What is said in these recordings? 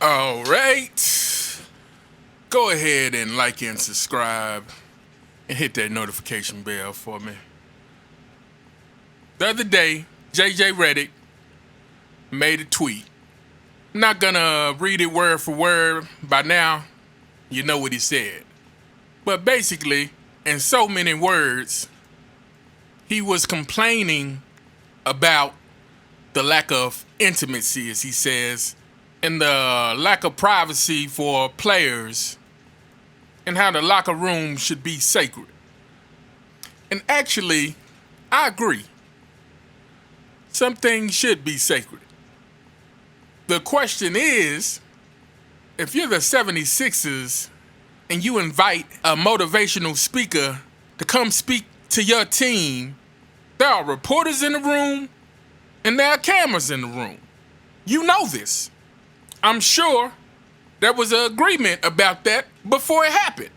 All right. Go ahead and like and subscribe and hit that notification bell for me. The other day, Redick made a tweet. I'm not gonna read it word for word. By now, you know what he said. But basically, in so many words, he was complaining about the lack of intimacy, as he says, and the lack of privacy for players, and how the locker room should be sacred. And actually, I agree. Some things should be sacred. The question is, if you're the 76ers and you invite a motivational speaker to come speak to your team, there are reporters in the room and there are cameras in the room. You know this. I'm sure there was an agreement about that before it happened.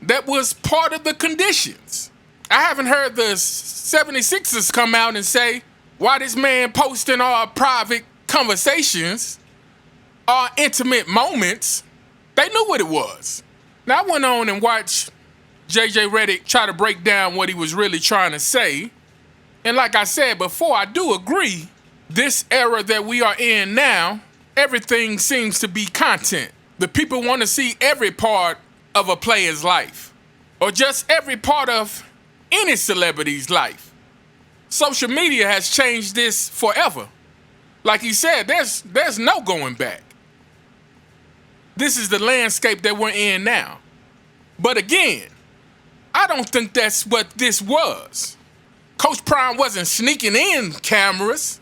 That was part of the conditions. I haven't heard the 76ers come out and say, why this man posting our private conversations, our intimate moments. They knew what it was. Now, I went on and watched Redick try to break down what he was really trying to say. And like I said before, I do agree, this era that we are in now, everything seems to be content. The people want to see every part of a player's life, or just every part of any celebrity's life. Social media has changed this forever. Like he said, there's no going back. This is the landscape that we're in now. But again, I don't think that's what this was. Coach Prime wasn't sneaking in cameras.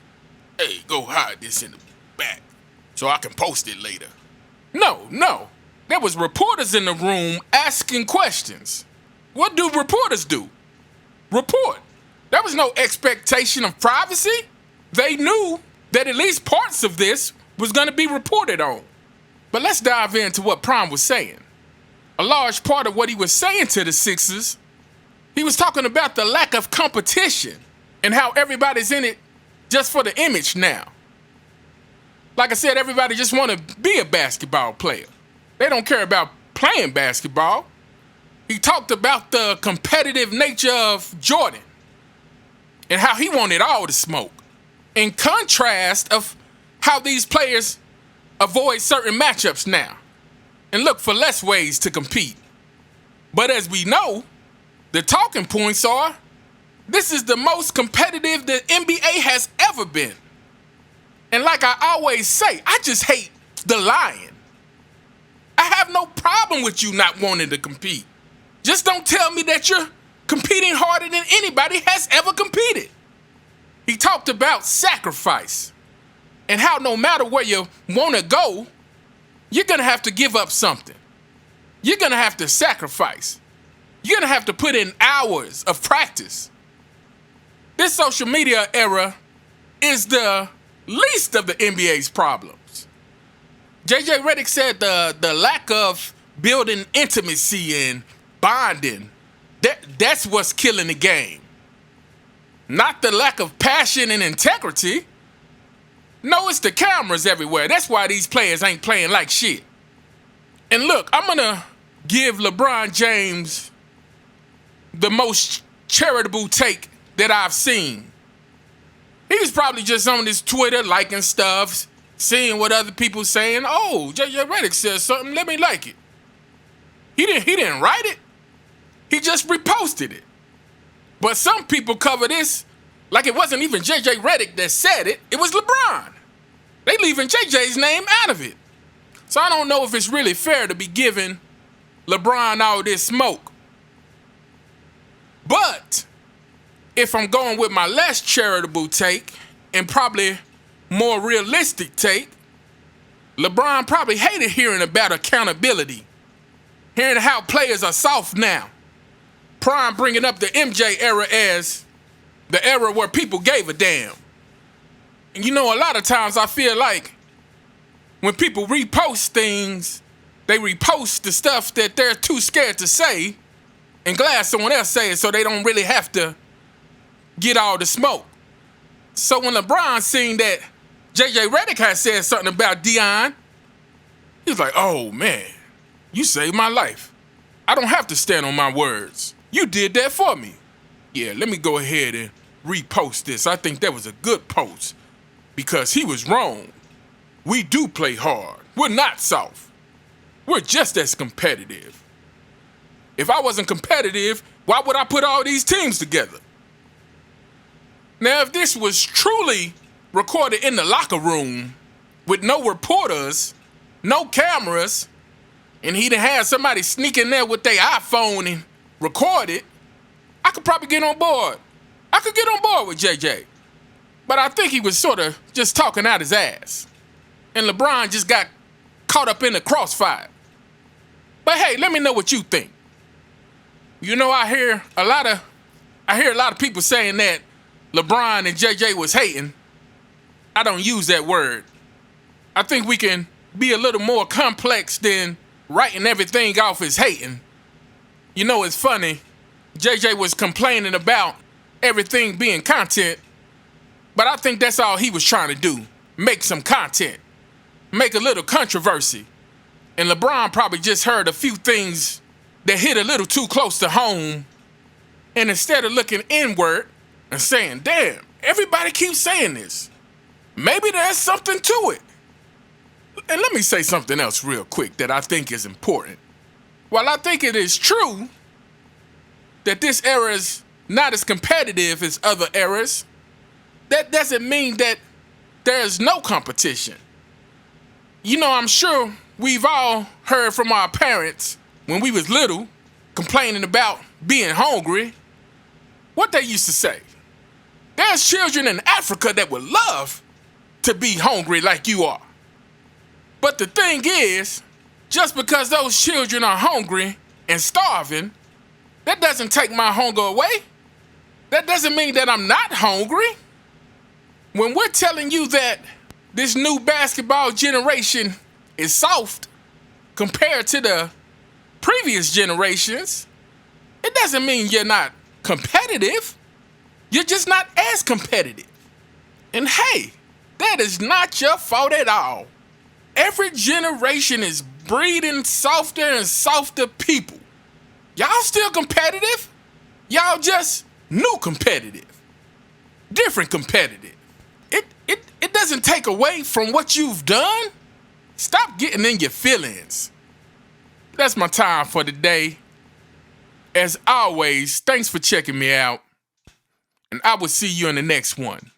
Hey, go hide this in the back so I can post it later. No. There was reporters in the room asking questions. What do reporters do? Report. There was no expectation of privacy. They knew that at least parts of this was going to be reported on. But let's dive into what Prime was saying. A large part of what he was saying to the Sixers, he was talking about the lack of competition and how everybody's in it just for the image now. Like I said, everybody just want to be a basketball player. They don't care about playing basketball. He talked about the competitive nature of Jordan and how he wanted all the smoke. In contrast of how these players avoid certain matchups now and look for less ways to compete. But as we know, the talking points are, this is the most competitive the NBA has ever been. And like I always say, I just hate the lying. I have no problem with you not wanting to compete. Just don't tell me that you're competing harder than anybody has ever competed. He talked about sacrifice and how no matter where you want to go, you're going to have to give up something. You're going to have to sacrifice. You're going to have to put in hours of practice. This social media era is the least of the NBA's problems. Redick said the lack of building intimacy and bonding, that's what's killing the game. Not the lack of passion and integrity. No, it's the cameras everywhere. That's why these players ain't playing like shit. And look, I'm going to give LeBron James the most charitable take that I've seen. He was probably just on his Twitter liking stuff, seeing what other people saying. Oh, Redick says something, let me like it. He didn't write it. He just reposted it. But some people cover this like it wasn't even Redick that said it. It was LeBron. They leaving JJ's name out of it. So I don't know if it's really fair to be giving LeBron all this smoke. But if I'm going with my less charitable take and probably more realistic take, LeBron probably hated hearing about accountability, hearing how players are soft now. Prime bringing up the MJ era as the era where people gave a damn. And you know, a lot of times I feel like when people repost things, they repost the stuff that they're too scared to say and glad someone else say it so they don't really have to get all the smoke. So when LeBron seen that Redick had said something about Deion, He was like, oh man, you saved my life. I don't have to stand on my words. You did that for me. Yeah, let me go ahead and repost this. I think that was a good post because he was wrong. We do play hard. We're not soft. We're just as competitive. If I wasn't competitive, why would I put all these teams together? Now, if this was truly recorded in the locker room with no reporters, no cameras, and he'd have had somebody sneak in there with their iPhone and record it, I could probably get on board. I could get on board with JJ. But I think he was sort of just talking out his ass. And LeBron just got caught up in the crossfire. But hey, let me know what you think. You know, I hear a lot of people saying that LeBron and JJ was hating. I don't use that word. I think we can be a little more complex than writing everything off as hating. You know, it's funny. JJ was complaining about everything being content, but I think that's all he was trying to do. Make some content. Make a little controversy. And LeBron probably just heard a few things that hit a little too close to home. And instead of looking inward and saying, damn, everybody keeps saying this, maybe there's something to it. And let me say something else real quick that I think is important. While I think it is true that this era is not as competitive as other eras, that doesn't mean that there is no competition. You know, I'm sure we've all heard from our parents when we was little complaining about being hungry. What they used to say. There's children in Africa that would love to be hungry like you are. But the thing is, just because those children are hungry and starving, that doesn't take my hunger away. That doesn't mean that I'm not hungry. When we're telling you that this new basketball generation is soft compared to the previous generations, it doesn't mean you're not competitive. You're just not as competitive. And hey, that is not your fault at all. Every generation is breeding softer and softer people. Y'all still competitive? Y'all just new competitive. Different competitive. It doesn't take away from what you've done. Stop getting in your feelings. That's my time for today. As always, thanks for checking me out. And I will see you in the next one.